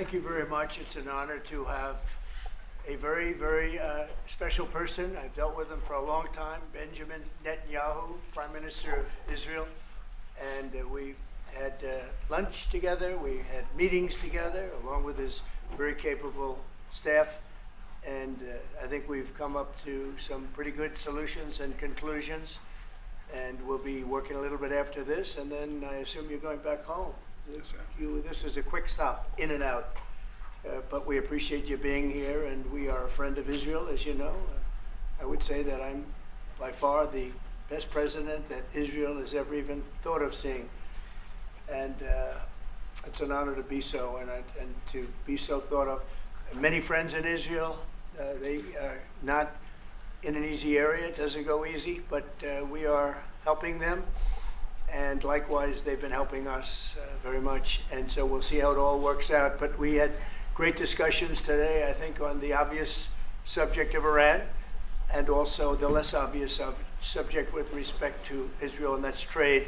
thank you very much. It's an honor to have a very, very special person. I've dealt with him for a long time, Benjamin Netanyahu, Prime Minister of Israel. And we had lunch together, we had meetings together, along with his very capable staff. And I think we've come up to some pretty good solutions and conclusions. And we'll be working a little bit after this, and then I assume you're going back home. Yes, sir. This is a quick stop, in and out. But we appreciate you being here, and we are a friend of Israel, as you know. I would say that I'm by far the best president that Israel has ever even thought of seeing. And it's an honor to be so, and to be so thought of. Many friends in Israel, they are not in an easy area. It doesn't go easy, but we are helping them. And likewise, they've been helping us very much. And so we'll see how it all works out. But we had great discussions today, I think, on the obvious subject of Iran, and also the less obvious subject with respect to Israel, and that's trade.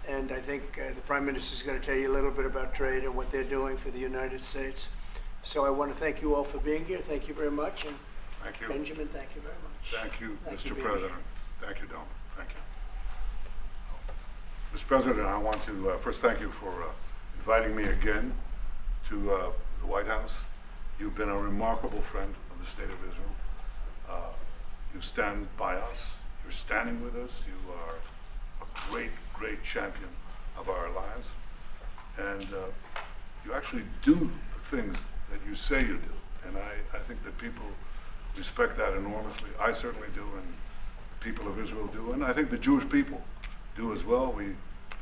And I think the Prime Minister is going to tell you a little bit about trade and what they're doing for the United States. So I want to thank you all for being here. Thank you very much. And Thank you. Benjamin, thank you very much. Thank you, Thank Mr. you, President. Thank you, Don. Thank you. Mr. President, I want to first thank you for inviting me again to the White House. You've been a remarkable friend of the State of Israel. You stand by us. You're standing with us. You are a great, great champion of our alliance. And you actually do the things that you say you do. And I think that people respect that enormously. I certainly do, and the people of Israel do, and I think the Jewish people do as well. We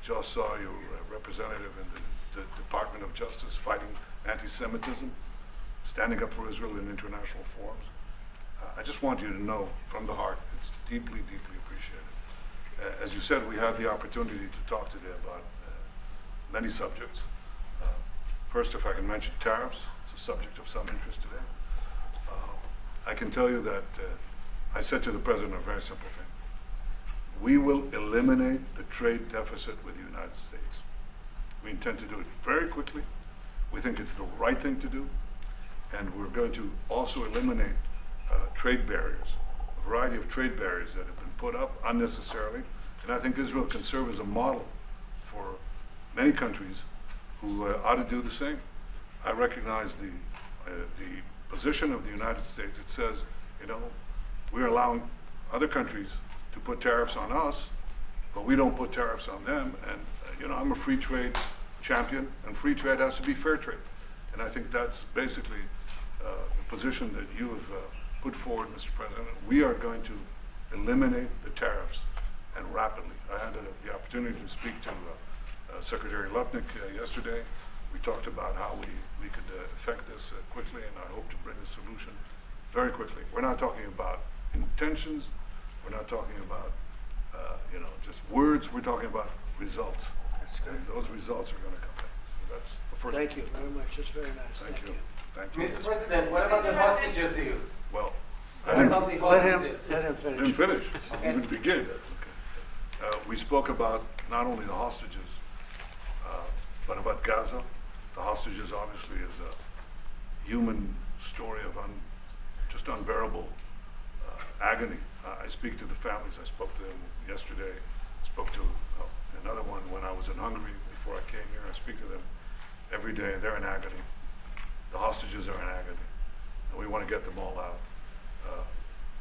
just saw your representative in the Department of Justice fighting anti-Semitism, standing up for Israel in international forums. I just want you to know from the heart, it's deeply, deeply appreciated. As you said, we had the opportunity to talk today about many subjects. First, if I can mention tariffs, it's a subject of some interest today. I can tell you that I said to the President a very simple thing. We will eliminate the trade deficit with the United States. We intend to do it very quickly. We think it's the right thing to do. And we're going to also eliminate trade barriers, a variety of trade barriers that have been put up unnecessarily. And I think Israel can serve as a model for many countries who ought to do the same. I recognize the position of the United States. It says, you know, we're allowing other countries to put tariffs on us, but we don't put tariffs on them. And you know, I'm a free trade champion, and free trade has to be fair trade. And I think that's basically the position that you have put forward, Mr. President. We are going to eliminate the tariffs, and rapidly. I had the opportunity to speak to Secretary Lupnick yesterday. We talked about how we could effect this quickly, and I hope to bring a solution very quickly. We're not talking about intentions. We're not talking about you know, just words. We're talking about results. And those results are going to come. So that's the first. Thank you very much. It's very nice. Thank you. Thank you. Mr. President, what about the hostages deal? Well, What about the Let hostages him, deal? let him I finish. didn't finish. Okay. Even begin. We spoke about not only the hostages, but about Gaza. The hostages obviously is a human story of just unbearable agony. I speak to the families. I spoke to them yesterday. Spoke to another one when I was in Hungary before I came here. I speak to them every day, and they're in agony. The hostages are in agony, and we want to get them all out.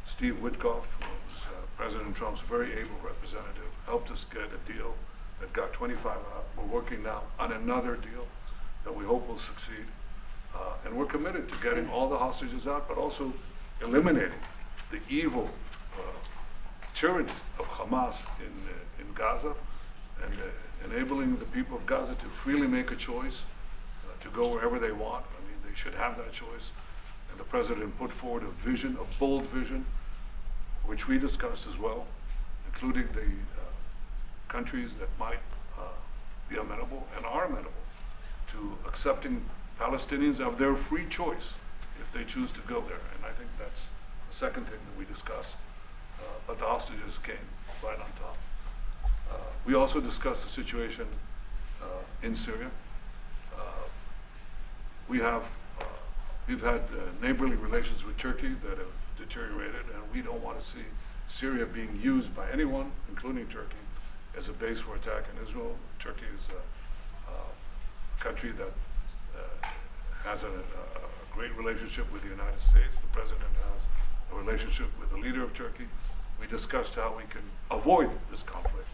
Steve Witkoff, who was President Trump's very able representative, helped us get a deal that got 25 out. We're working now on another deal that we hope will succeed. And we're committed to getting all the hostages out, but also eliminating the evil tyranny of Hamas in Gaza, and enabling the people of Gaza to freely make a choice, to go wherever they want. I mean, they should have that choice. And the President put forward a vision, a bold vision, which we discussed as well, including the countries that might be amenable and are amenable to accepting Palestinians of their free choice if they choose to go there. And I think that's the second thing that we discussed. But the hostages came right on top. We also discussed the situation in Syria. we've had neighborly relations with Turkey that have deteriorated, and we don't want to see Syria being used by anyone, including Turkey, as a base for attack in Israel. Turkey is a country that has a great relationship with the United States. The president has a relationship with the leader of Turkey. We discussed how we can avoid this conflict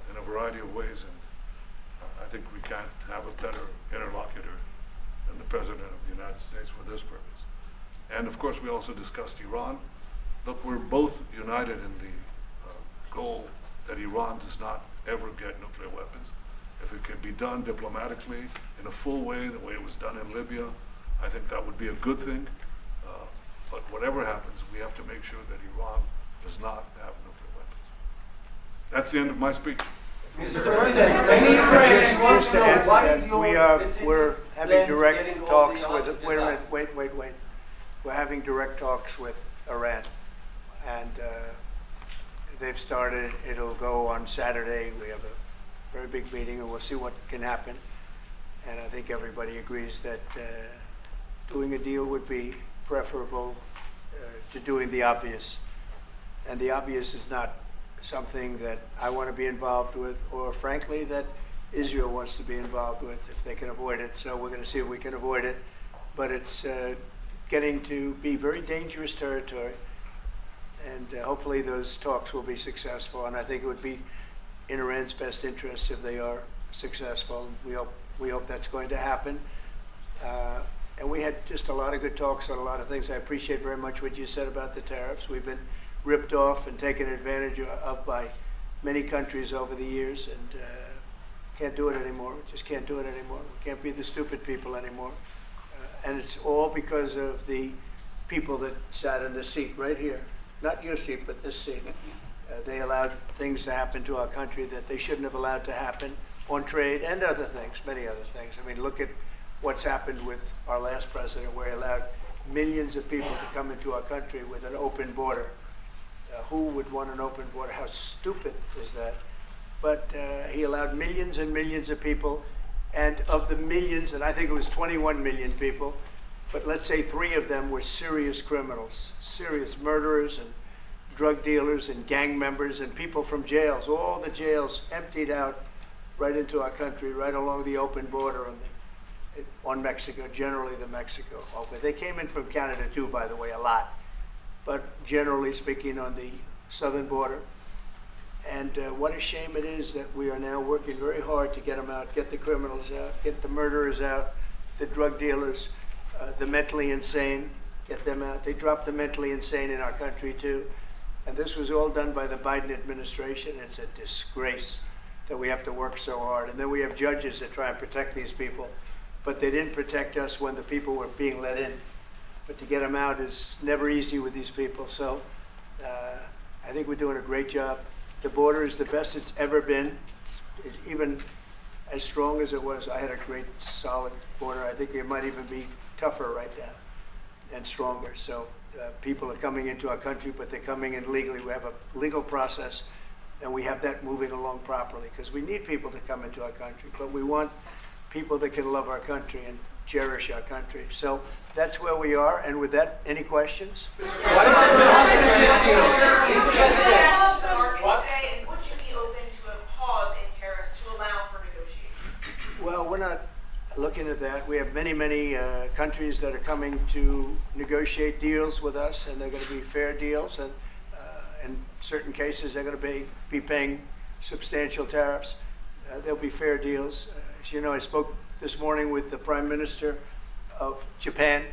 in a variety of ways, and I think we can't have a better interlocutor than the President of the United States for this purpose. And of course, we also discussed Iran. Look, we're both united in the goal that Iran does not ever get nuclear weapons. If it could be done diplomatically in a full way, the way it was done in Libya, I think that would be a good thing. But whatever happens, we have to make sure that Iran does not have nuclear weapons. That's the end of my speech. Mr. President, many Israelis want Just to to know add to what that, is your we're specific having plan to direct getting all talks the with, hostages wait a minute, out? wait. We're having direct talks with Iran, and they've started. It'll go on Saturday. We have a very big meeting, and we'll see what can happen. And I think everybody agrees that doing a deal would be preferable to doing the obvious. And the obvious is not something that I want to be involved with, or frankly, that Israel wants to be involved with if they can avoid it. So we're going to see if we can avoid it. But it's getting to be very dangerous territory. And hopefully those talks will be successful. And I think it would be in Iran's best interest if they are successful. We hope that's going to happen. And we had just a lot of good talks on a lot of things. I appreciate very much what you said about the tariffs. We've been ripped off and taken advantage of by many countries over the years, and can't do it anymore. Just can't do it anymore. We can't be the stupid people anymore. And it's all because of the people that sat in the seat right here. Not your seat, but this seat. They allowed things to happen to our country that they shouldn't have allowed to happen on trade and other things, many other things. I mean, look at what's happened with our last president, where he allowed millions of people to come into our country with an open border. Who would want an open border? How stupid is that? But he allowed millions and millions of people, and of the millions, and I think it was 21 million people, but let's say 3 of them were serious criminals, serious murderers and drug dealers and gang members and people from jails. All the jails emptied out right into our country, right along the open border on Mexico, generally the Mexico. But they came in from Canada too, by the way, a lot. But generally speaking, on the southern border. And what a shame it is that we are now working very hard to get them out, get the criminals out, get the murderers out, the drug dealers, the mentally insane, get them out. They dropped the mentally insane in our country too. And this was all done by the Biden administration. It's a disgrace that we have to work so hard. And then we have judges that try and protect these people, but they didn't protect us when the people were being let in. But to get them out is never easy with these people. So I think we're doing a great job. The border is the best it's ever been. It's even as strong as it was. I had a great, solid border. I think it might even be tougher right now and stronger. So people are coming into our country, but they're coming in legally. We have a legal process, and we have that moving along properly, because we need people to come into our country. But we want people that can love our country and cherish our country. So that's where we are. And with that, any questions? What about the hostages deal? Mr. President. Today, and would you be open to a pause in tariffs to allow for negotiations? Well, we're not looking at that. We have many, many countries that are coming to negotiate deals with us, and they're going to be fair deals. And in certain cases, they're going to be paying substantial tariffs. There'll be fair deals. As you know, I spoke this morning with the Prime Minister of Japan,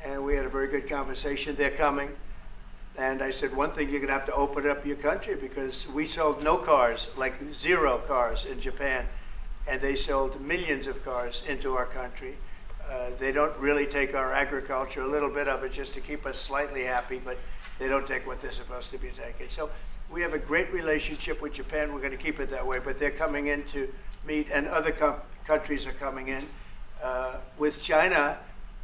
and we had a very good conversation. They're coming. And I said, one thing, you're going to have to open up your country, because we sold no cars, like 0 cars in Japan, and they sold millions of cars into our country. They don't really take our agriculture, a little bit of it just to keep us slightly happy, but they don't take what they're supposed to be taking. So we have a great relationship with Japan. We're going to keep it that way, but they're coming in to meet, and other countries are coming in. With China,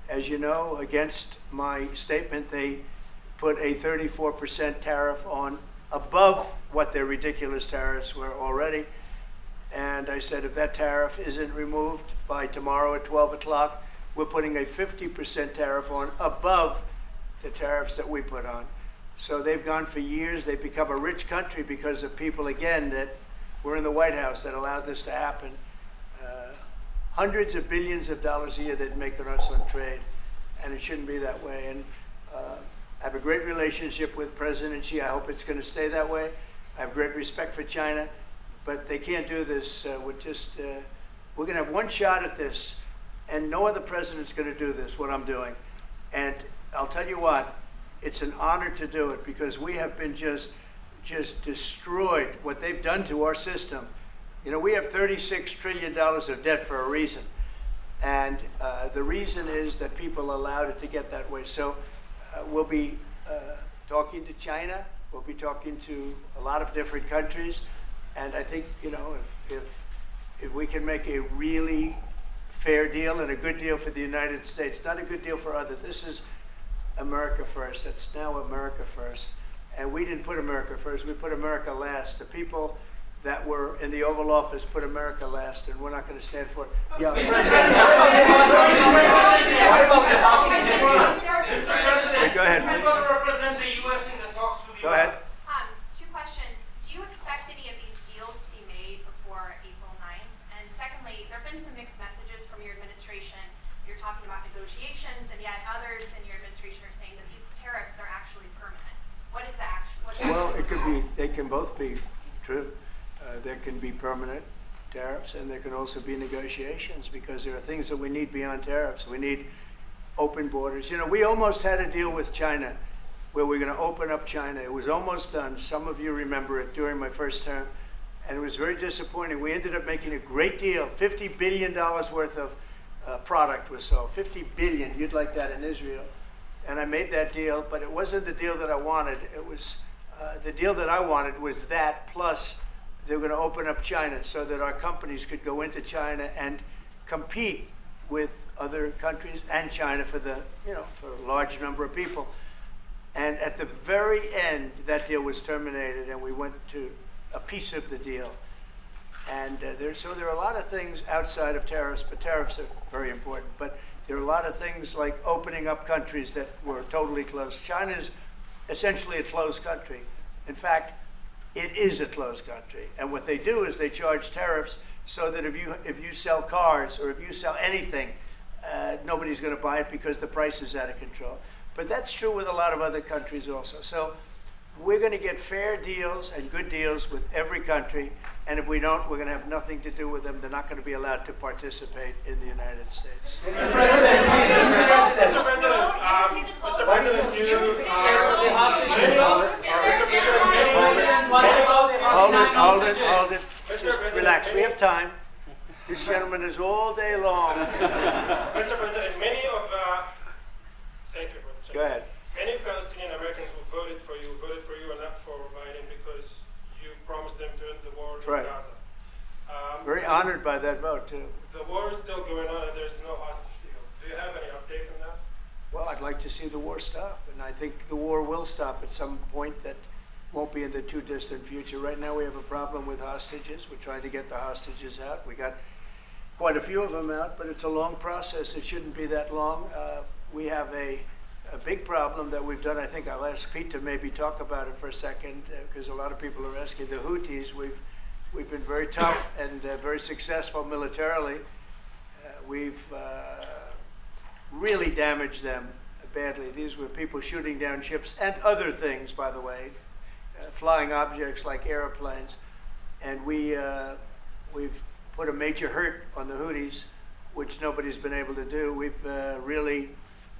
as you know, against my statement, they put a 34% tariff on above what their ridiculous tariffs were already. And I said, if that tariff isn't removed by tomorrow at 12 o'clock, we're putting a 50% tariff on above the tariffs that we put on. So they've gone for years. They've become a rich country because of people, again, that were in the White House that allowed this to happen. Hundreds of billions of dollars a year they'd make on us on trade, and it shouldn't be that way. And I have a great relationship with President Xi. I hope it's going to stay that way. I have great respect for China, but they can't do this with just, we're going to have one shot at this, and no other president's going to do this, what I'm doing. And I'll tell you what, it's an honor to do it because we have been just destroyed, what they've done to our system. You know, we have $36 trillion of debt for a reason. And the reason is that people allowed it to get that way. So we'll be talking to China. We'll be talking to a lot of different countries. And I think, you know, if we can make a really fair deal and a good deal for the United States, not a good deal for others. This is America first. That's now America first. And we didn't put America first. We put America last. The people that were in the Oval Office put America last, and we're not going to stand for it. Yeah. What about the hostage issue? Go ahead. Who's going to represent the U.S. in the talks with Go ahead. Two questions. Do you expect any of these deals to be made before April 9th? And secondly, there have been some mixed messages from your administration. You're talking about negotiations, and yet others in your administration are saying that these tariffs are actually permanent. What is the action? Well, it could be, they can both be true. There can be permanent tariffs, and there can also be negotiations because there are things that we need beyond tariffs. We need open borders. You know, we almost had a deal with China where we're going to open up China. It was almost done. Some of you remember it during my first term, and it was very disappointing. We ended up making a great deal. $50 billion worth of product was sold. $50 billion. You'd like that in Israel. And I made that deal, but it wasn't the deal that I wanted. It was the deal that I wanted was that plus they were going to open up China so that our companies could go into China and compete with other countries and China for the, you know, for a large number of people. And at the very end, that deal was terminated, and we went to a piece of the deal. And there are a lot of things outside of tariffs, but tariffs are very important. But there are a lot of things like opening up countries that were totally closed. China's essentially a closed country. In fact, it is a closed country. And what they do is they charge tariffs so that if you sell cars or if you sell anything, nobody's going to buy it because the price is out of control. But that's true with a lot of other countries also. So we're going to get fair deals and good deals with every country. And if we don't, we're going to have nothing to do with them. They're not going to be allowed to participate in the United States. Mr. President, Mr. President, you the hostage issue. Hold it. Mr. Just President, relax. We have time. This gentleman is all day long. Mr. President, thank you for the chance. Go ahead. Many of Palestinian Americans who voted for you and not for Biden because you've promised them to end the war in Right. Gaza. Very honored by that vote, too. The war is still going on and there's no hostage deal. Do you have any update on that? Well, I'd like to see the war stop, and I think the war will stop at some point that won't be in the too distant future. Right now we have a problem with hostages. We're trying to get the hostages out. We got quite a few of them out, but it's a long process. It shouldn't be that long. We have a big problem that we've done. I think I'll ask Pete to maybe talk about it for a second, because a lot of people are asking. The Houthis, we've been very tough and very successful militarily. We've really damaged them badly. These were people shooting down ships and other things, by the way, flying objects like airplanes. And we've put a major hurt on the Houthis, which nobody's been able to do. We've really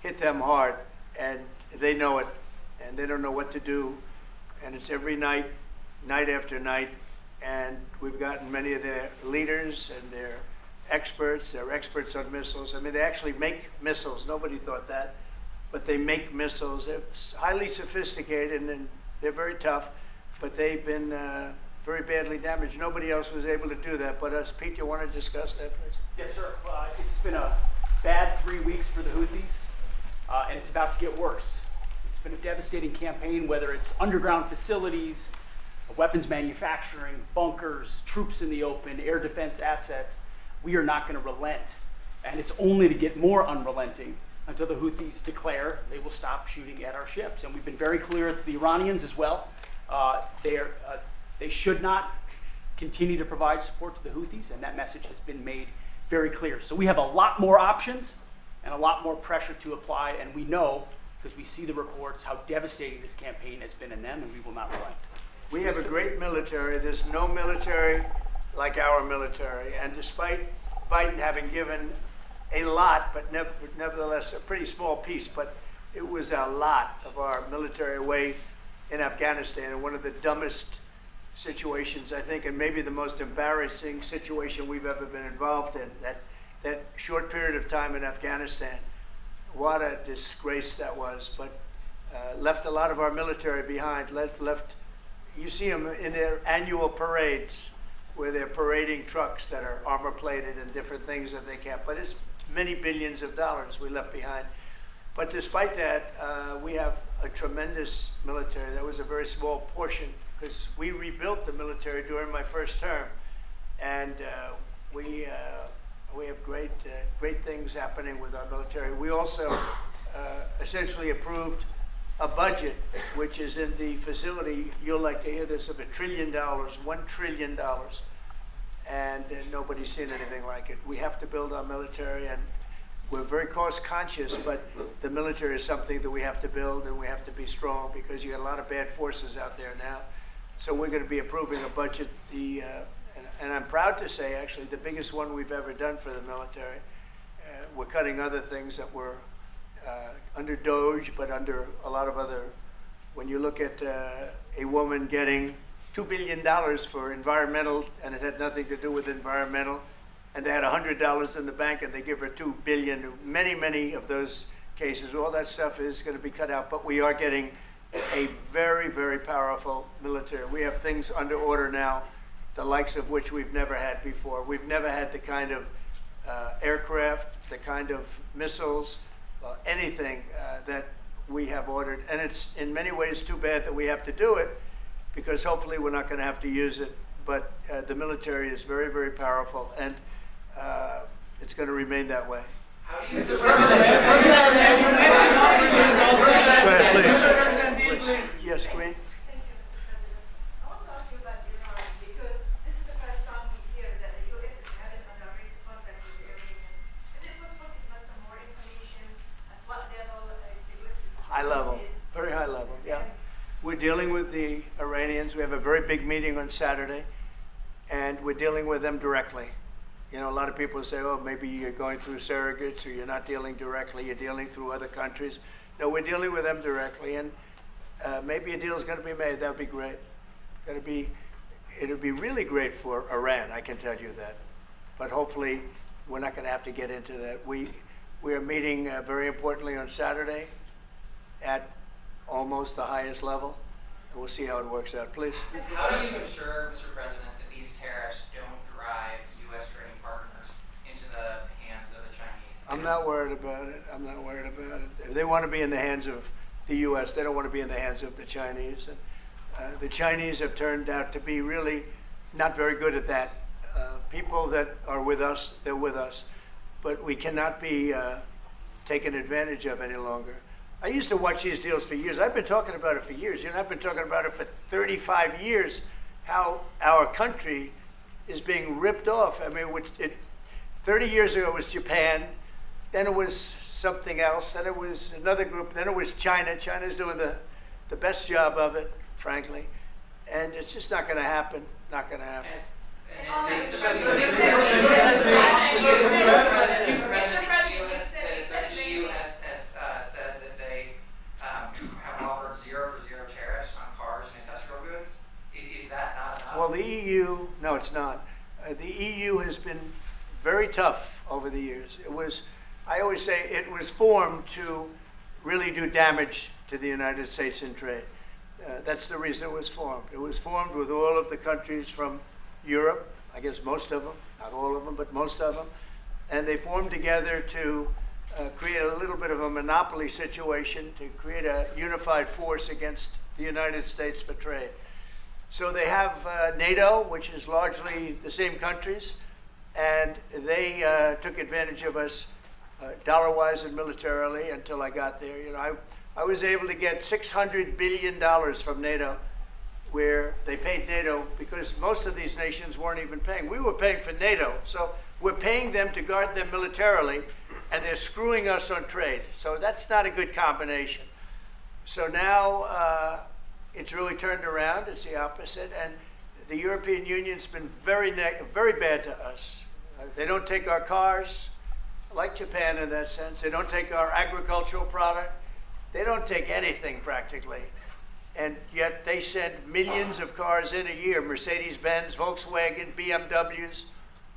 hit them hard, and they know it, and they don't know what to do. And it's every night, night after night. And we've gotten many of their leaders and their experts. They're experts on missiles. I mean, they actually make missiles. Nobody thought that. But they make missiles. They're highly sophisticated, and they're very tough. But they've been very badly damaged. Nobody else was able to do that but us. Pete, you want to discuss that, please? Yes, sir. It's been a bad 3 weeks for the Houthis, and it's about to get worse. It's been a devastating campaign, whether it's underground facilities, weapons manufacturing, bunkers, troops in the open, air defense assets. We are not going to relent And it's only to get more unrelenting until the Houthis declare they will stop shooting at our ships. And we've been very clear with the Iranians as well. They should not continue to provide support to the Houthis, and that message has been made very clear. So we have a lot more options and a lot more pressure to apply, and we know, because we see the reports, how devastating this campaign has been in them, and we will not relent. We have a great military. There's no military like our military. And despite Biden having given a lot, but nevertheless a pretty small piece, but it was a lot of our military away in Afghanistan, and one of the dumbest situations, I think, and maybe the most embarrassing situation we've ever been involved in, that short period of time in Afghanistan. What a disgrace that was, but left a lot of our military behind. Left. You see them in their annual parades where they're parading trucks that are armor plated and different things that they can't, but it's many billions of dollars we left behind. But despite that, we have a tremendous military. That was a very small portion, because we rebuilt the military during my first term, and we have great things happening with our military. We also essentially approved a budget which is in the facility, you'll like to hear this, of $1 trillion, $1 trillion, and nobody's seen anything like it. We have to build our military, and we're very cost conscious, but the military is something that we have to build, and we have to be strong, because you got a lot of bad forces out there now. So we're going to be approving a budget, and I'm proud to say, actually, the biggest one we've ever done for the military. We're cutting other things that were under DOGE, but under a lot of other. When you look at a woman getting $2 billion for environmental, and it had nothing to do with environmental, and they had $100 in the bank, and they give her $2 billion. Many of those cases, all that stuff is going to be cut out. But we are getting a very powerful military. We have things under order now, the likes of which we've never had before. We've never had the kind of aircraft, the kind of missiles, anything that we have ordered. And it's in many ways too bad that we have to do it, because hopefully we're not going to have to use it. But the military is very powerful, and it's going to remain that way. How do you, Go ahead, please. Yes, Queen. Thank you, Mr. President. I want to ask you about Iran, because this is the first time we hear that the U.S. is having a direct contact with the Iranians. Is it possible to give us some more information at what level the U.S. is High level, involved? very high level, yeah. We're dealing with the Iranians. We have a very big meeting on Saturday, and we're dealing with them directly. You know, a lot of people say, oh, maybe you're going through surrogates, or you're not dealing directly, you're dealing through other countries. No, we're dealing with them directly, and maybe a deal is going to be made. That would be great. It'll be really great for Iran, I can tell you that. But hopefully, we're not going to have to get into that. We are meeting very importantly on Saturday at almost the highest level, and we'll see how it works out. Please. how do you ensure, Mr. President, that these tariffs don't drive U.S. trading partners into the hands of the Chinese? I'm not worried about it. I'm not worried about it. If they want to be in the hands of the U.S., they don't want to be in the hands of the Chinese. And the Chinese have turned out to be really not very good at that. People that are with us, they're with us. But we cannot be taken advantage of any longer. I used to watch these deals for years. I've been talking about it for years. You know, I've been talking about it for 35 years, how our country is being ripped off. I mean, 30 years ago it was Japan, then it was something else, then it was another group, then it was China. China's doing the best job of it, frankly. And it's just not going to happen, not going to happen. And Mr. President, the EU has said that they have offered 0 for 0 tariffs on cars and industrial goods. Is that not enough? Well, the EU, no, it's not. The EU has been very tough over the years. I always say it was formed to really do damage to the United States in trade. That's the reason it was formed. It was formed with all of the countries from Europe, I guess most of them, not all of them, but most of them. And they formed together to create a little bit of a monopoly situation, to create a unified force against the United States for trade. So they have NATO, which is largely the same countries, and they took advantage of us dollar-wise and militarily until I got there. You know, I was able to get $600 billion from NATO, where they paid NATO because most of these nations weren't even paying. We were paying for NATO, so we're paying them to guard them militarily, and they're screwing us on trade. So that's not a good combination. So now it's really turned around. It's the opposite, and the European Union's been very bad to us. They don't take our cars, like Japan in that sense. They don't take our agricultural product. They don't take anything practically. And yet they send millions of cars in a year, Mercedes-Benz, Volkswagen, BMWs.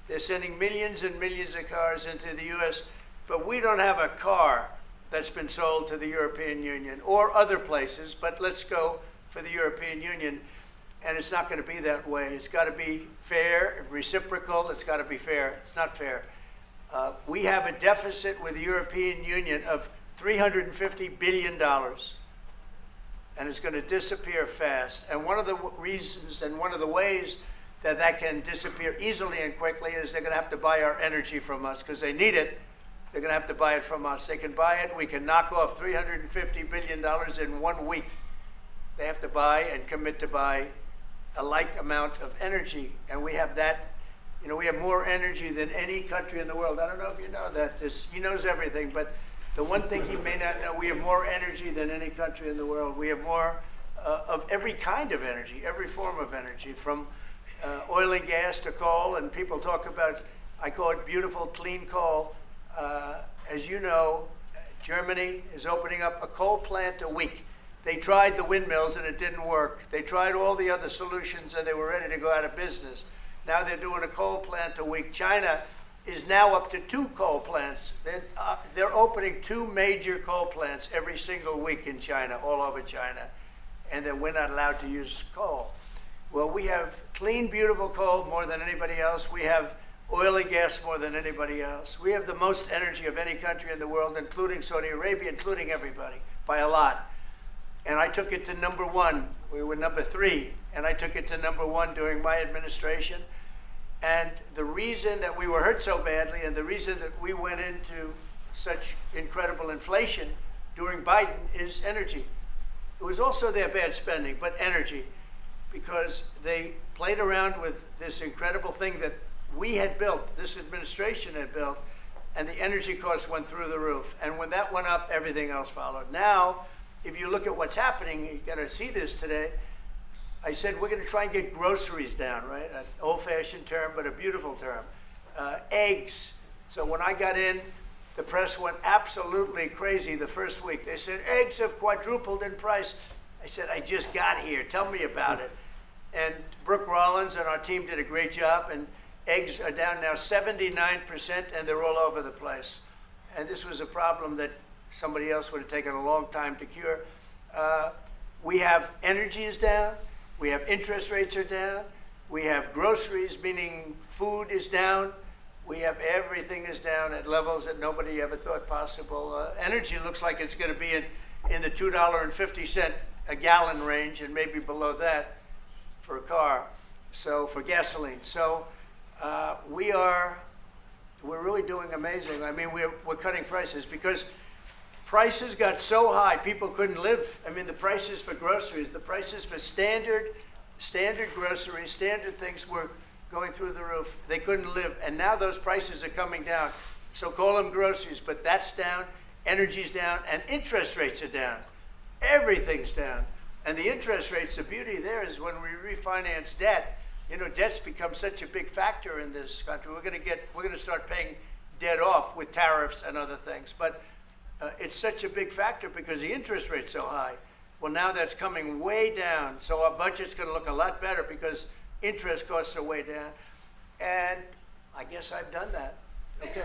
They're sending millions and millions of cars into the US, but we don't have a car that's been sold to the European Union or other places, but let's go for the European Union. And it's not going to be that way. It's got to be fair, reciprocal. It's got to be fair. It's not fair. We have a deficit with the European Union of $350 billion. And it's going to disappear fast. And one of the reasons and one of the ways that that can disappear easily and quickly is they're going to have to buy our energy from us because they need it. They're going to have to buy it from us. They can buy it. We can knock off $350 billion in 1 week. They have to buy and commit to buy a like amount of energy. And we have that. You know, we have more energy than any country in the world. I don't know if you know that. He knows everything, but the one thing he may not know, we have more energy than any country in the world. We have more of every kind of energy, every form of energy, from oil and gas to coal. And people talk about, I call it beautiful, clean coal. As you know, Germany is opening up a coal plant a week. They tried the windmills and it didn't work. They tried all the other solutions and they were ready to go out of business. Now they're doing a coal plant a week. China is now up to 2 coal plants. They're opening 2 major coal plants every single week in China, all over China. And then we're not allowed to use coal. Well, we have clean, beautiful coal more than anybody else. We have oil and gas more than anybody else. We have the most energy of any country in the world, including Saudi Arabia, including everybody, by a lot. And I took it to number 1. We were number 3, and I took it to number 1 during my administration. And the reason that we were hurt so badly and the reason that we went into such incredible inflation during Biden is energy. It was also their bad spending, but energy, because they played around with this incredible thing that we had built, this administration had built, and the energy costs went through the roof. And when that went up, everything else followed. Now, if you look at what's happening, you're going to see this today. I said we're going to try and get groceries down, right? An old-fashioned term, but a beautiful term. Eggs. So when I got in, the press went absolutely crazy the first week. They said, eggs have quadrupled in price. I said, I just got here. Tell me about it. And Brooke Rollins and our team did a great job, and eggs are down now 79%, and they're all over the place. And this was a problem that somebody else would have taken a long time to cure. We have energy is down. We have interest rates are down. We have groceries, meaning food is down. We have everything is down at levels that nobody ever thought possible. Energy looks like it's going to be in the $2.50 a gallon range and maybe below that for a car, so for gasoline. So we're really doing amazing. I mean, we're cutting prices because prices got so high, people couldn't live. I mean, the prices for groceries, the prices for standard groceries, standard things were going through the roof. They couldn't live. And now those prices are coming down. So call them groceries, but that's down, energy's down, and interest rates are down. Everything's down. And the interest rates, the beauty there is when we refinance debt, you know, debt's become such a big factor in this country. We're going to start paying debt off with tariffs and other things. But it's such a big factor because the interest rate's so high. Well, now that's coming way down. So our budget's going to look a lot better because interest costs are way down. And I guess I've done that. Okay.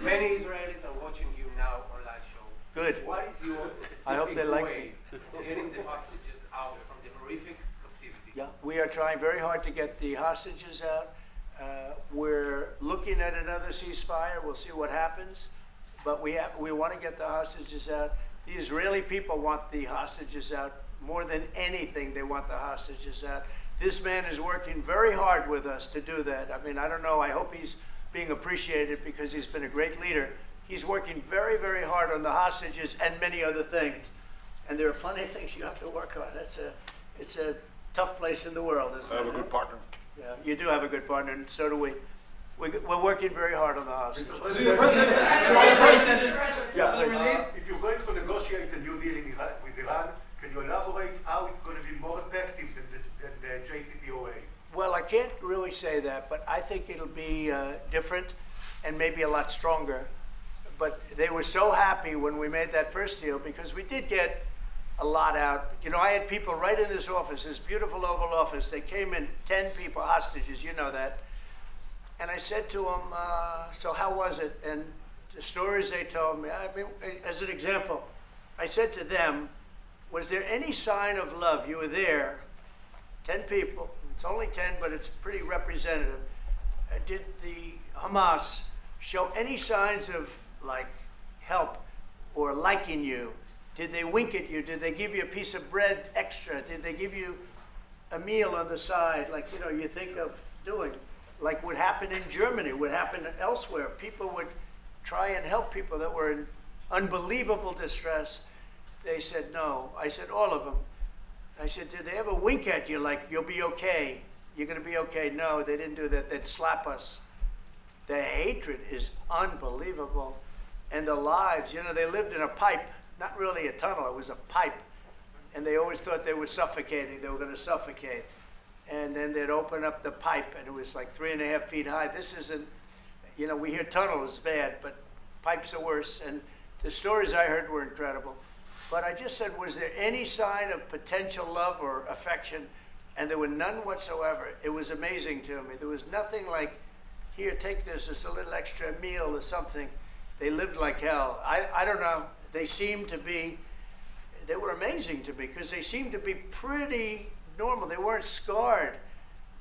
Many Israelis are watching you now on live show. Good. What is your specific I hope they like way of getting the hostages out from the horrific captivity? Yeah, we are trying very hard to get the hostages out. We're looking at another ceasefire. We'll see what happens. But we want to get the hostages out. The Israeli people want the hostages out more than anything. They want the hostages out. This man is working very hard with us to do that. I mean, I don't know, I hope he's being appreciated because he's been a great leader. He's working very, very hard on the hostages and many other things. And there are plenty of things you have to work on. It's a tough place in the world, isn't I it? have a good partner. Yeah, you do have a good partner, and so do we. We're working very hard on the hostages. Yeah, please. If you're going to negotiate a new deal with Iran, can you elaborate how it's going to be more effective than the JCPOA? Well, I can't really say that, but I think it'll be different and maybe a lot stronger. But they were so happy when we made that first deal because we did get a lot out. You know, I had people right in this office, this beautiful Oval Office. They came in, 10 people, hostages, you know that. And I said to them, so how was it? And the stories they told me, I mean, as an example, I said to them, was there any sign of love? You were there, 10 people. It's only 10, but it's pretty representative. Did the Hamas show any signs of like help or liking you? Did they wink at you? Did they give you a piece of bread extra? Did they give you a meal on the side, like, you know, you think of doing? Like would happen in Germany, would happen elsewhere. People would try and help people that were in unbelievable distress. They said no. I said all of them. I said, did they ever wink at you like, you'll be okay? You're going to be okay? No, they didn't do that. They'd slap us. The hatred is unbelievable. And the lives, you know, they lived in a pipe, not really a tunnel, it was a pipe. And they always thought they were suffocating, they were going to suffocate. And then they'd open up the pipe, and it was like 3.5 feet high. This isn't, you know, we hear tunnels bad, but pipes are worse. And the stories I heard were incredible. But I just said, was there any sign of potential love or affection? And there were none whatsoever. It was amazing to me. There was nothing like, here, take this, it's a little extra meal or something. They lived like hell. I don't know. They seemed to be, they were amazing to me because they seemed to be pretty normal. They weren't scarred,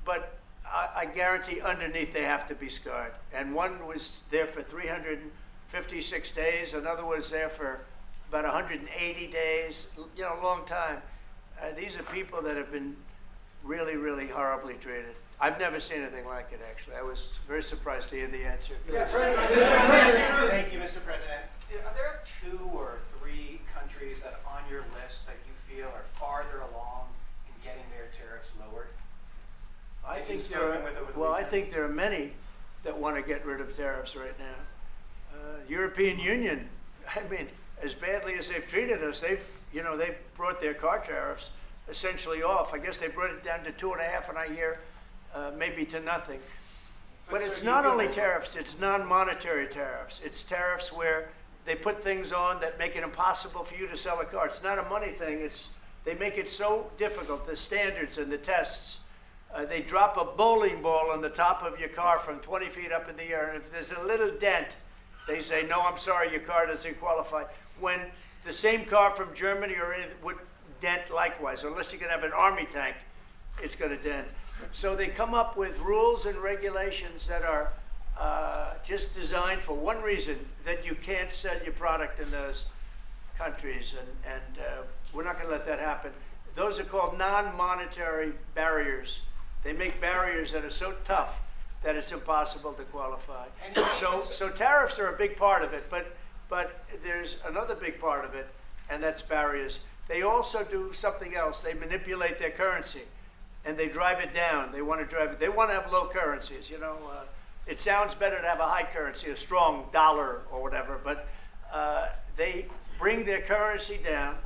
but I guarantee underneath they have to be scarred. And one was there for 356 days. Another was there for about 180 days, you know, a long time. These are people that have been really, really horribly treated. I've never seen anything like it, actually. I was very surprised to hear the answer. Thank you, Mr. President. Are there 2 or 3 countries that are on your list that you feel are farther along in getting their tariffs lowered? I Have think you there spoken with over the well, I weekend? think there are many that want to get rid of tariffs right now. European Union, I mean, as badly as they've treated us, they've brought their car tariffs essentially off. I guess they brought it down to 2.5, and I hear maybe to nothing. But it's not only tariffs, it's non-monetary tariffs. It's tariffs where they put things on that make it impossible for you to sell a car. It's not a money thing. They make it so difficult, the standards and the tests. They drop a bowling ball on the top of your car from 20 feet up in the air, and if there's a little dent, they say, no, I'm sorry, your car doesn't qualify. When the same car from Germany or anything would dent likewise, unless you can have an army tank, it's going to dent. So they come up with rules and regulations that are just designed for one reason, that you can't sell your product in those countries, and we're not going to let that happen. Those are called non-monetary barriers. They make barriers that are so tough that it's impossible to qualify. So tariffs are a big part of it, but there's another big part of it, and that's barriers. They also do something else. They manipulate their currency, and they drive it down. They want to drive it. They want to have low currencies. You know, it sounds better to have a high currency, a strong dollar or whatever. But they bring their currency down,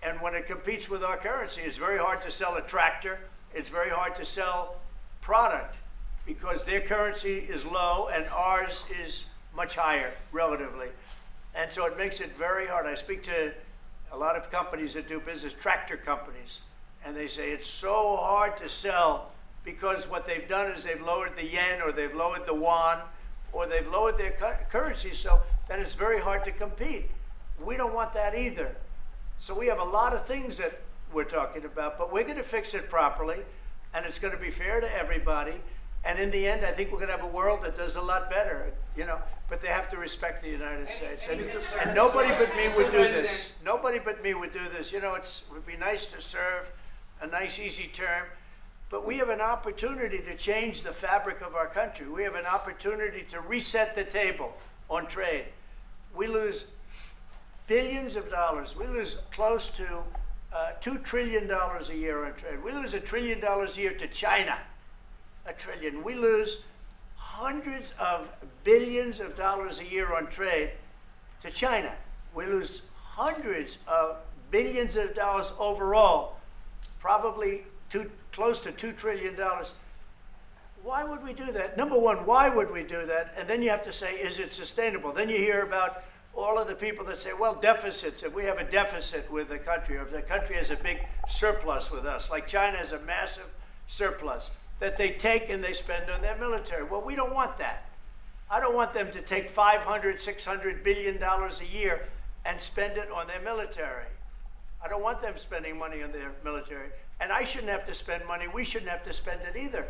and when it competes with our currency, it's very hard to sell a tractor. It's very hard to sell product because their currency is low and ours is much higher relatively. And so it makes it very hard. I speak to a lot of companies that do business, tractor companies, and they say it's so hard to sell because what they've done is they've lowered the yen or they've lowered the yuan or they've lowered their currency so that it's very hard to compete. We don't want that either. So we have a lot of things that we're talking about, but we're going to fix it properly, and it's going to be fair to everybody. And in the end, I think we're going to have a world that does a lot better, you know, but they have to respect the United States. And nobody but me would do this. Nobody but me would do this. You know, it would be nice to serve, a nice, easy term. But we have an opportunity to change the fabric of our country. We have an opportunity to reset the table on trade. We lose billions of dollars. We lose close to $2 trillion a year on trade. We lose $1 trillion a year to China. $1 trillion. We lose hundreds of billions of dollars a year on trade to China. We lose hundreds of billions of dollars overall, probably close to $2 trillion. Why would we do that? Number one, why would we do that? And then you have to say, is it sustainable? Then you hear about all of the people that say, well, deficits. If we have a deficit with the country, or if the country has a big surplus with us, like China has a massive surplus, that they take and they spend on their military. Well, we don't want that. I don't want them to take $500, $600 billion a year and spend it on their military. I don't want them spending money on their military. And I shouldn't have to spend money. We shouldn't have to spend it either.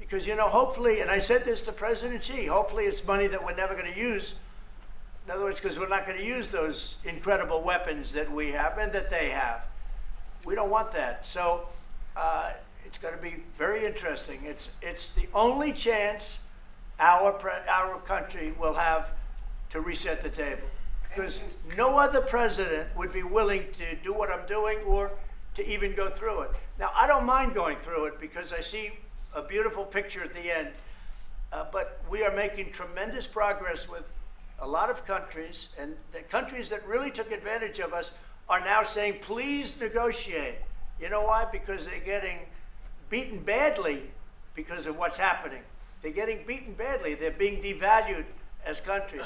Because, you know, hopefully, and I said this to President Xi, hopefully it's money that we're never going to use. In other words, because we're not going to use those incredible weapons that we have and that they have. We don't want that. So it's going to be very interesting. It's the only chance our country will have to reset the table. Because no other president would be willing to do what I'm doing or to even go through it. Now, I don't mind going through it because I see a beautiful picture at the end. But we are making tremendous progress with a lot of countries, and the countries that really took advantage of us are now saying, please negotiate. You know why? Because they're getting beaten badly because of what's happening. They're getting beaten badly. They're being devalued as countries.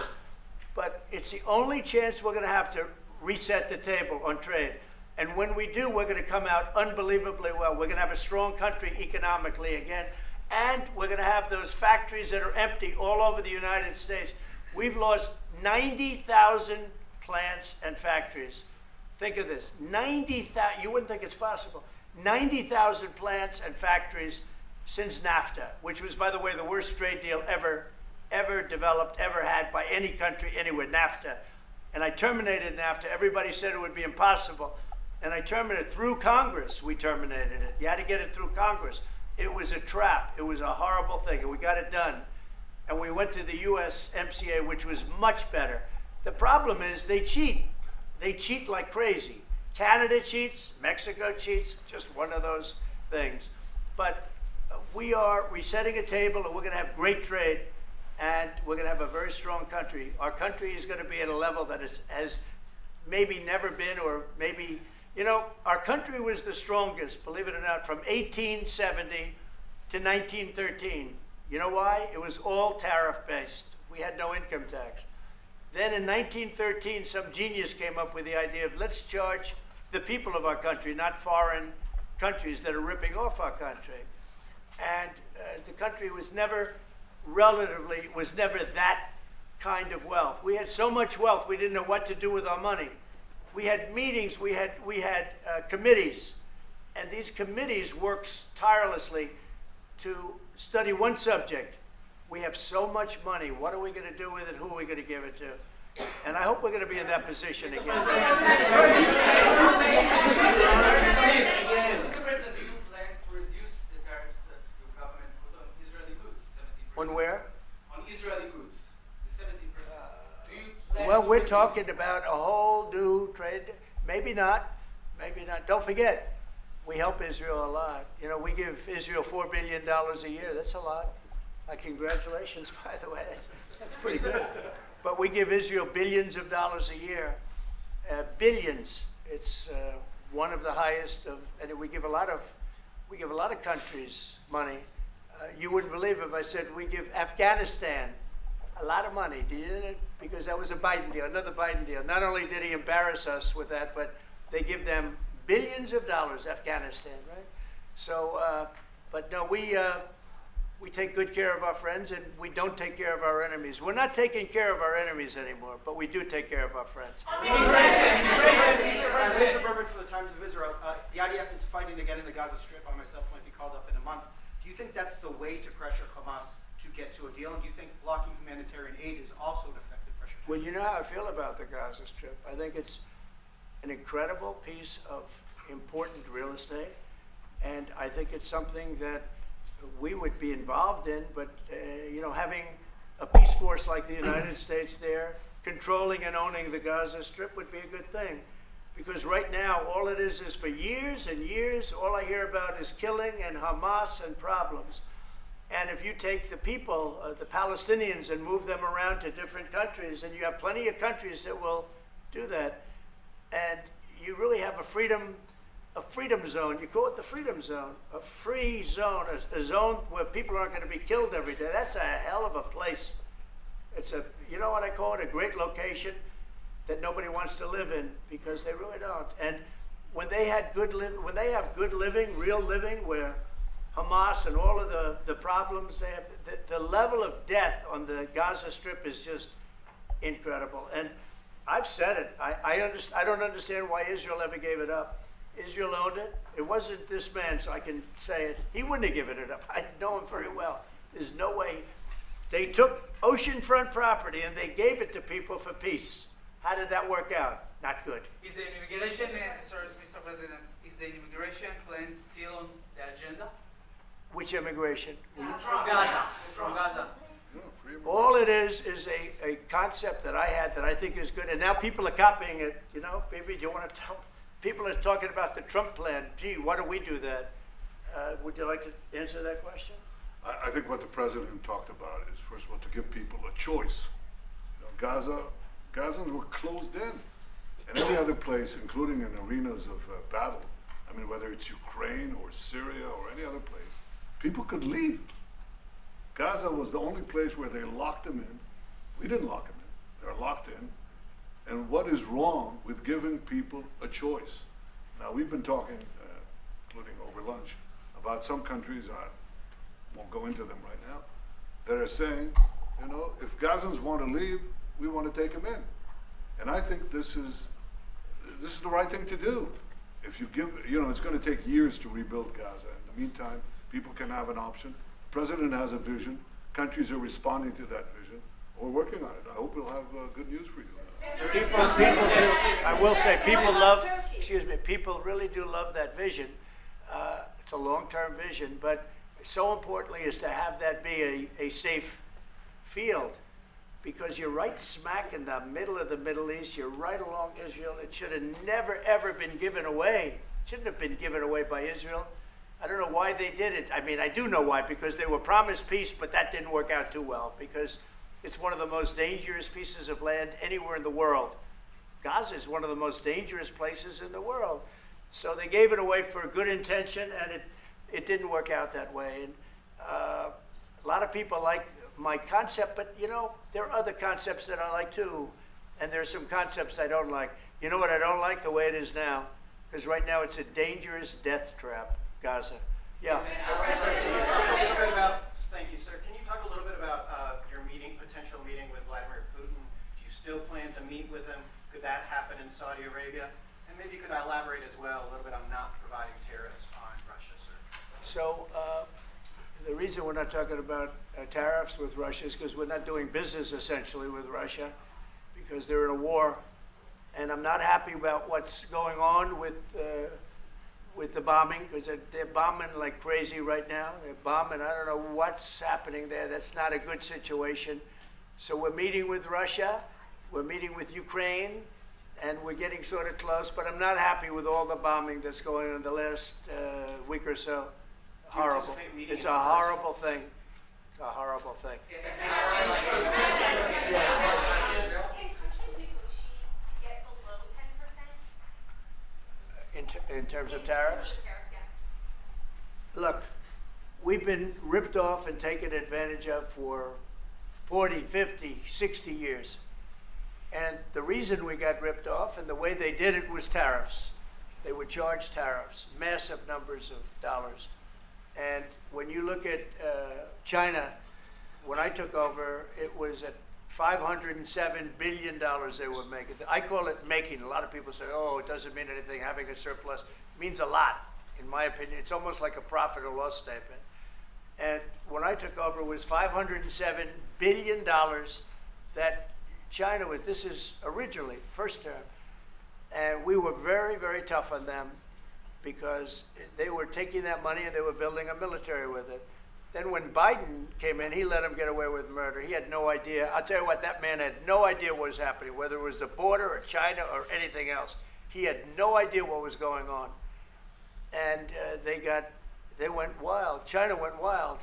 But it's the only chance we're going to have to reset the table on trade. And when we do, we're going to come out unbelievably well. We're going to have a strong country economically again. And we're going to have those factories that are empty all over the United States. We've lost 90,000 plants and factories. Think of this, 90,000, you wouldn't think it's possible. 90,000 plants and factories since NAFTA, which was, by the way, the worst trade deal ever developed, ever had by any country anywhere, NAFTA. And I terminated NAFTA. Everybody said it would be impossible. And I terminated it through Congress. We terminated it. You had to get it through Congress. It was a trap. It was a horrible thing, and we got it done. And we went to the USMCA, which was much better. The problem is they cheat. They cheat like crazy. Canada cheats, Mexico cheats, just one of those things. But we are resetting a table, and we're going to have great trade, and we're going to have a very strong country. Our country is going to be at a level that has maybe never been, or maybe, you know, our country was the strongest, believe it or not, from 1870 to 1913. You know why? It was all tariff-based. We had no income tax. Then in 1913, some genius came up with the idea of let's charge the people of our country, not foreign countries that are ripping off our country. And the country was never that kind of wealth. We had so much wealth, we didn't know what to do with our money. We had meetings, we had committees, and these committees worked tirelessly to study one subject. We have so much money. What are we going to do with it? Who are we going to give it to? And I hope we're going to be in that position again. Mr. President, do you plan to reduce the tariffs that the government put on Israeli goods, 70%? On where? On Israeli goods, the 17%. Do you plan Well, to we're reduce talking about a whole new trade. Maybe not. Maybe not. Don't forget, we help Israel a lot. You know, we give Israel $4 billion a year. That's a lot. Congratulations, by the way. That's pretty good. But we give Israel billions of dollars a year. Billions. It's one of the highest of, and we give a lot of countries money. You wouldn't believe if I said we give Afghanistan a lot of money. Do you? Because that was a Biden deal, another Biden deal. Not only did he embarrass us with that, but they give them billions of dollars, Afghanistan, right? So, but no, we take good care of our friends, and we don't take care of our enemies. We're not taking care of our enemies anymore, but we do take care of our friends. Mr. Berman for the Times of Israel. The IDF is fighting again in the Gaza Strip. I myself might be called up in a month. Do you think that's the way to pressure Hamas to get to a deal? And do you think blocking humanitarian aid is also an effective pressure? Well, you know how I feel about the Gaza Strip. I think it's an incredible piece of important real estate. And I think it's something that we would be involved in, but, having a peace force like the United States there, controlling and owning the Gaza Strip would be a good thing. Because right now, all it is for years and years, all I hear about is killing and Hamas and problems. And if you take the people, the Palestinians, and move them around to different countries, and you have plenty of countries that will do that, and you really have a freedom zone. You call it the freedom zone, a free zone, a zone where people aren't going to be killed every day. That's a hell of a place. It's you know what I call it, a great location that nobody wants to live in, because they really don't. And when they have good living, real living, where Hamas and all of the problems they have, the level of death on the Gaza Strip is just incredible. And I've said it. I don't understand why Israel ever gave it up. Israel owned it. It wasn't this man, so I can say it. He wouldn't have given it up. I know him very well. There's no way. They took oceanfront property and they gave it to people for peace. How did that work out? Not good. Is the immigration, sorry, Mr. President, is the immigration plan still on the agenda? Which immigration? From Gaza. From Gaza. Yeah, free of- All it is a concept that I had that I think is good, and now people are copying it. Maybe you want to tell? People are talking about the Trump plan. Gee, why don't we do that? Would you like to answer that question? I think what the president talked about is, first of all, to give people a choice. Gazans were closed in. And any other place, including in arenas of battle, I mean, whether it's Ukraine or Syria or any other place, people could leave. Gaza was the only place where they locked them in. We didn't lock them in. They're locked in. And what is wrong with giving people a choice? Now, we've been talking, including over lunch, about some countries, I won't go into them right now, that are saying, if Gazans want to leave, we want to take them in. And I think this is the right thing to do. If you give, it's going to take years to rebuild Gaza. In the meantime, people can have an option. The president has a vision. Countries are responding to that vision. We're working on it. I hope we'll have good news for you. I will say, people really do love that vision. It's a long-term vision, but so importantly is to have that be a safe field, because you're right smack in the middle of the Middle East. You're right along Israel. It should have never, ever been given away. It shouldn't have been given away by Israel. I don't know why they did it. I mean, I do know why, because they were promised peace, but that didn't work out too well, because it's one of the most dangerous pieces of land anywhere in the world. Gaza is one of the most dangerous places in the world. So they gave it away for a good intention, and it didn't work out that way. And a lot of people like my concept, but there are other concepts that I like too. And there are some concepts I don't like. You know what I don't like? The way it is now. Because right now it's a dangerous death trap, Gaza. Yeah. Thank you, sir. Can you talk a little bit about your potential meeting with Vladimir Putin? Do you still plan to meet with him? Could that happen in Saudi Arabia? And maybe you could elaborate as well a little bit on not providing tariffs on Russia, sir. So the reason we're not talking about tariffs with Russia is because we're not doing business essentially with Russia, because they're in a war. And I'm not happy about what's going on with the bombing, because they're bombing like crazy right now. They're bombing. I don't know what's happening there. That's not a good situation. So we're meeting with Russia. We're meeting with Ukraine. And we're getting sort of close. But I'm not happy with all the bombing that's going on in the last week or so. Horrible. It's a horrible thing. It's a horrible thing. Can countries negotiate to get below 10%? In terms of tariffs? Tariffs, yes. Look, we've been ripped off and taken advantage of for 40, 50, 60 years. And the reason we got ripped off and the way they did it was tariffs. They would charge tariffs, massive numbers of dollars. And when you look at China, when I took over, it was at $507 billion they were making. I call it making. A lot of people say, oh, it doesn't mean anything, having a surplus. It means a lot, in my opinion. It's almost like a profit or loss statement. And when I took over, it was $507 billion that China was, this is originally, first term. And we were very, very tough on them. because they were taking that money and they were building a military with it. Then when Biden came in, he let him get away with murder. He had no idea. I'll tell you what, that man had no idea what was happening, whether it was the border or China or anything else. He had no idea what was going on. And they went wild. China went wild.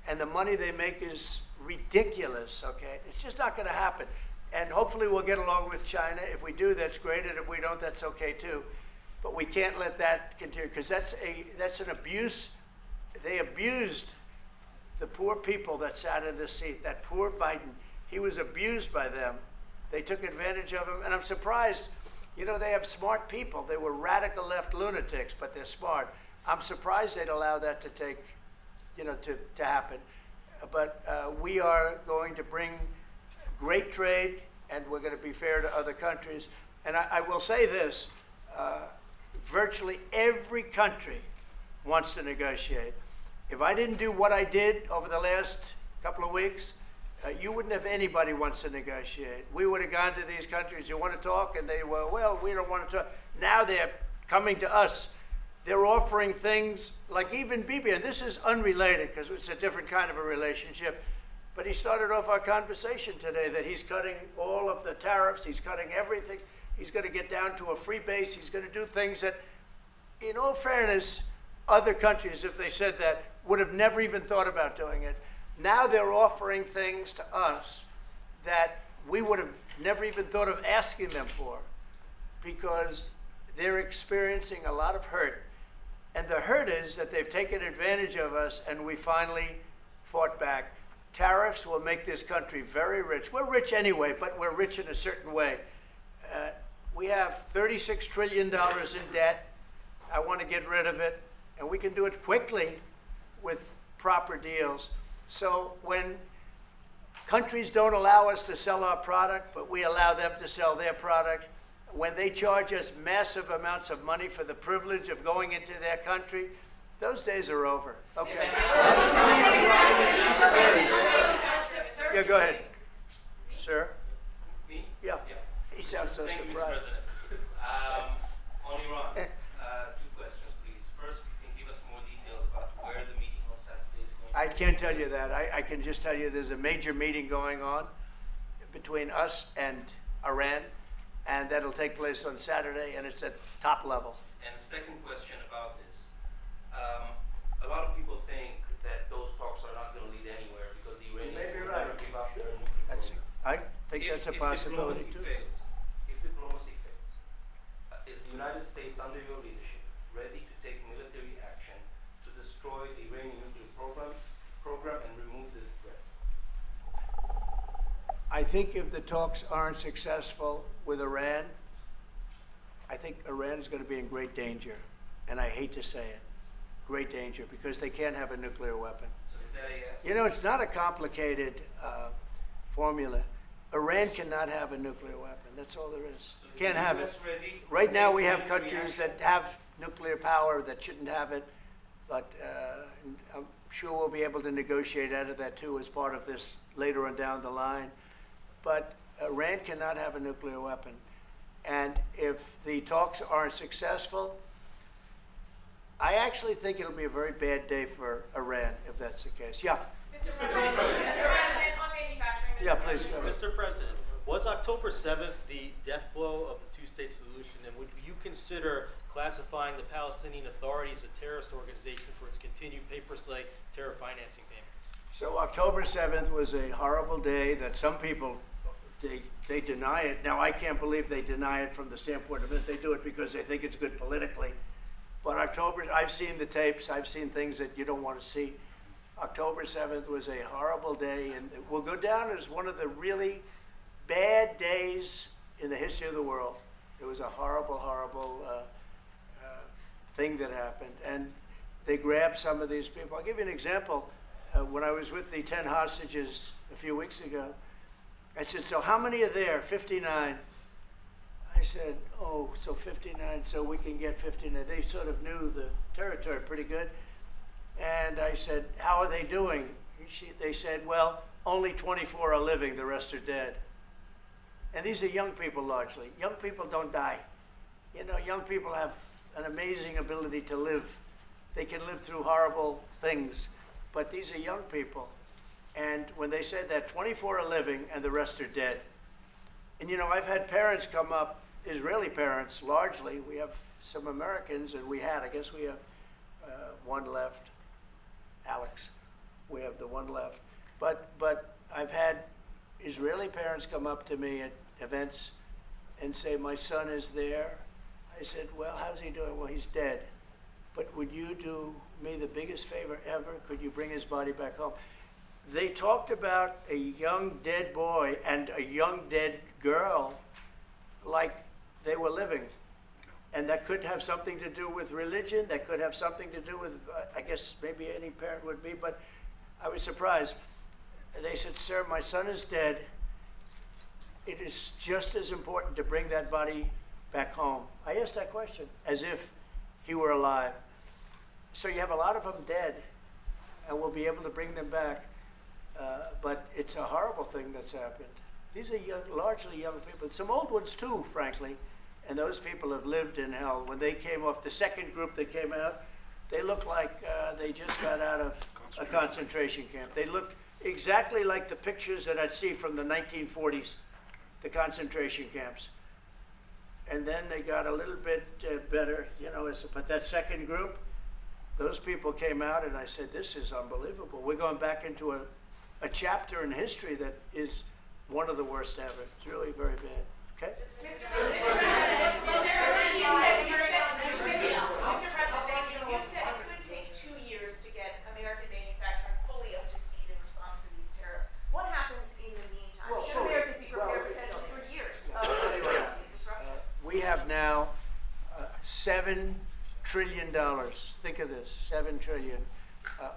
And the money they make is ridiculous, okay? It's just not going to happen. And hopefully we'll get along with China. If we do, that's great. And if we don't, that's okay too. But we can't let that continue, because that's an abuse. They abused the poor people that sat in this seat. That poor Biden, he was abused by them. They took advantage of him. And I'm surprised, you know, they have smart people. They were radical left lunatics, but they're smart. I'm surprised they'd allow that to take, you know, to happen. But we are going to bring great trade, and we're going to be fair to other countries. And I will say this, virtually every country wants to negotiate. If I didn't do what I did over the last couple of weeks, you wouldn't have anybody wants to negotiate. We would have gone to these countries, you want to talk? And they were, well, we don't want to talk. Now they're coming to us. They're offering things like even Bibi, and this is unrelated because it's a different kind of a relationship, but he started off our conversation today that he's cutting all of the tariffs, he's cutting everything. He's going to get down to a free base. He's going to do things that, in all fairness, other countries, if they said that, would have never even thought about doing it. Now they're offering things to us that we would have never even thought of asking them for, because they're experiencing a lot of hurt. And the hurt is that they've taken advantage of us, and we finally fought back. Tariffs will make this country very rich. We're rich anyway, but we're rich in a certain way. We have $36 trillion in debt. I want to get rid of it, and we can do it quickly with proper deals. So when countries don't allow us to sell our product, but we allow them to sell their product, when they charge us massive amounts of money for the privilege of going into their country, those days are over. Okay. Yeah, go ahead. Sir? Me? Yeah. He sounds so Thank you, Mr. surprised. President. On Iran, two questions, please. First, you can give us more details about where the meeting on Saturday is going to I can't tell you that. I can just tell you there's a major meeting going on between us and Iran, and that'll take place on Saturday, and it's at top level. And second question about this. A lot of people think that those talks are not going to lead anywhere because the Iranians may be will right. never give up their nuclear program. I think that's a possibility too. If diplomacy fails, is the United States under your leadership ready to take military action to destroy the Iranian nuclear program and remove this threat? I think if the talks aren't successful with Iran, I think Iran is going to be in great danger. And I hate to say it, great danger, because they can't have a nuclear weapon. So is that a yes? You know, it's not a complicated formula. Iran cannot have a nuclear weapon. That's all there is. So is Can't the have US it. ready to Right now, take we have military countries action? that have nuclear power that shouldn't have it, but I'm sure we'll be able to negotiate out of that too as part of this later on down the line. But Iran cannot have a nuclear weapon. And if the talks aren't successful, I actually think it'll be a very bad day for Iran if that's the case. Yeah. Mr. President, on manufacturing. Mr. Yeah, please President. go. Mr. President, was October 7th the death blow of the two-state solution, and would you consider classifying the Palestinian Authority as a terrorist organization for its continued pay-for-slay terror financing payments? So October 7th was a horrible day that some people, they deny it. Now, I can't believe they deny it from the standpoint of it. They do it because they think it's good politically. But October, I've seen the tapes. I've seen things that you don't want to see. October 7th was a horrible day, and it will go down as one of the really bad days in the history of the world. It was a horrible, horrible thing that happened. And they grabbed some of these people. I'll give you an example. When I was with the 10 hostages a few weeks ago, I said, so how many are there? 59. I said, oh, so 59, so we can get 59. They sort of knew the territory pretty good. And I said, how are they doing? They said, well, only 24 are living, the rest are dead. And these are young people largely. Young people don't die. You know, young people have an amazing ability to live. They can live through horrible things, but these are young people. And when they said that 24 are living and the rest are dead. And you know, I've had parents come up, Israeli parents largely. We have some Americans, and I guess we have one left, Alex. We have the one left. But I've had Israeli parents come up to me at events and say, my son is there. I said, well, how's he doing? Well, he's dead. But would you do me the biggest favor ever? Could you bring his body back home? They talked about a young dead boy and a young dead girl like they were living. And that could have something to do with religion. That could have something to do with, I guess maybe any parent would be, but I was surprised. They said, sir, my son is dead. It is just as important to bring that body back home. I asked that question as if he were alive. So you have a lot of them dead, and we'll be able to bring them back. But it's a horrible thing that's happened. These are largely young people. Some old ones too, frankly. And those people have lived in hell. When they came off, the second group that came out, they looked like they just got out of a concentration camp. They looked exactly like the pictures that I'd see from the 1940s, the concentration camps. And then they got a little bit better, you know, but that second group, those people came out and I said, this is unbelievable. We're going back into a chapter in history that is one of the worst ever. It's really very bad, okay? Mr. President, you said it could take 2 years to get American manufacturing fully up to speed in response to these tariffs. What happens in the meantime? Well, Should Americans be prepared potentially for years of disruption? We have now $7 trillion. Think of this, $7 trillion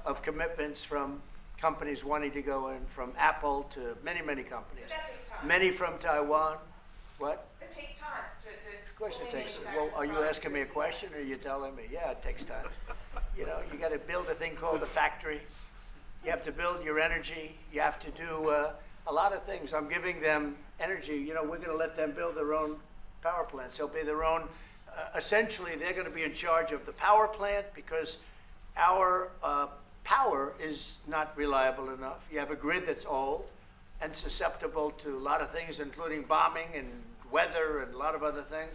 of commitments from companies wanting to go in, from Apple to many, many companies. But that takes time. Many from Taiwan. What? It takes time to Of course it fully takes. manufacture Well, are you products. asking me a question or are you telling me? Yeah, it takes time. You know, you got to build a thing called a factory. You have to build your energy. You have to do a lot of things. I'm giving them energy. You know, we're going to let them build their own power plants. They'll be their own. Essentially, they're going to be in charge of the power plant because our power is not reliable enough. You have a grid that's old and susceptible to a lot of things, including bombing and weather and a lot of other things.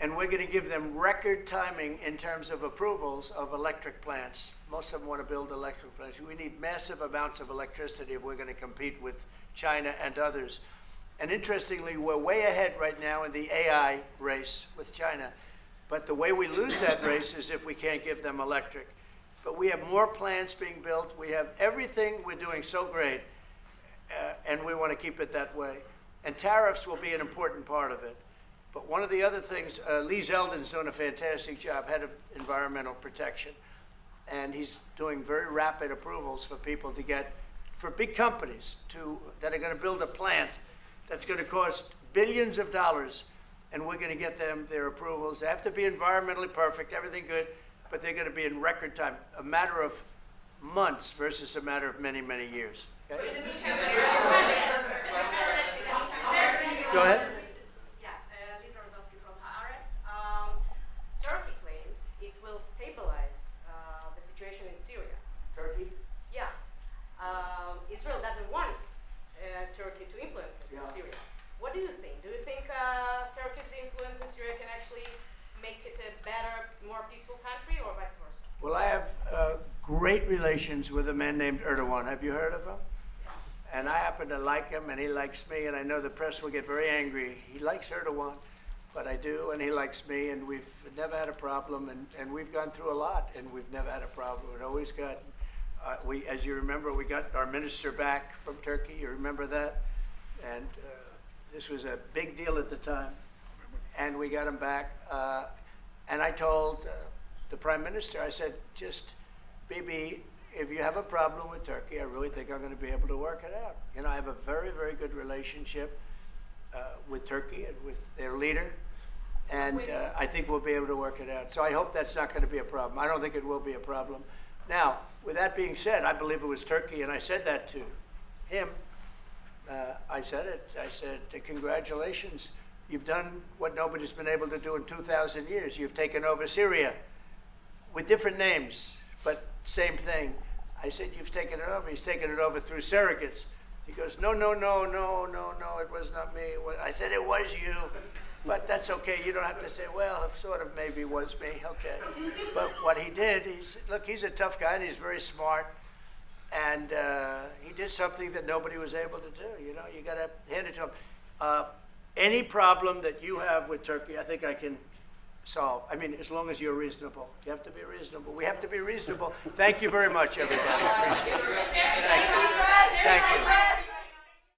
And we're going to give them record timing in terms of approvals of electric plants. Most of them want to build electric plants. We need massive amounts of electricity if we're going to compete with China and others. And interestingly, we're way ahead right now in the AI race with China. But the way we lose that race is if we can't give them electric. But we have more plants being built. We have everything. We're doing so great. And we want to keep it that way. And tariffs will be an important part of it. But one of the other things, Lee Zeldin's doing a fantastic job, head of environmental protection. And he's doing very rapid approvals for people to get, for big companies that are going to build a plant that's going to cost billions of dollars. And we're going to get them their approvals. They have to be environmentally perfect, everything good, but they're going to be in record time, a matter of months versus a matter of many, many years. Okay? Go ahead. Turkey claims it will stabilize the situation in Syria. Turkey? Yeah. Israel doesn't want Turkey to influence Syria. What do you think? Do you think Turkey's influence in Syria can actually make it a better, more peaceful country, or vice versa? Well, I have great relations with a man named Erdogan. Have you heard of him? And I happen to like him, and he likes me, and I know the press will get very angry. He likes Erdogan, but I do, and he likes me, and we've never had a problem, and we've gone through a lot, and we've never had a problem. We've always got, as you remember, we got our minister back from Turkey. You remember that? And this was a big deal at the time, and we got him back. And I told the prime minister, I said, just, Bibi, if you have a problem with Turkey, I really think I'm going to be able to work it out. You know, I have a very, very good relationship with Turkey and with their leader, and I think we'll be able to work it out. So I hope that's not going to be a problem. I don't think it will be a problem. Now, with that being said, I believe it was Turkey, and I said that to him. I said it. I said, congratulations. You've done what nobody's been able to do in 2,000 years. You've taken over Syria with different names, but same thing. I said, you've taken it over. He's taken it over through surrogates. He goes, no, it was not me. I said, it was you. But that's okay. You don't have to say, well, it sort of maybe was me. Okay. But what he did, look, he's a tough guy and he's very smart. And he did something that nobody was able to do. You know, you got to hand it to him. Any problem that you have with Turkey, I think I can solve. I mean, as long as you're reasonable. You have to be reasonable. We have to be reasonable. Thank you very much, everybody. Appreciate it. Thank you. Thank you.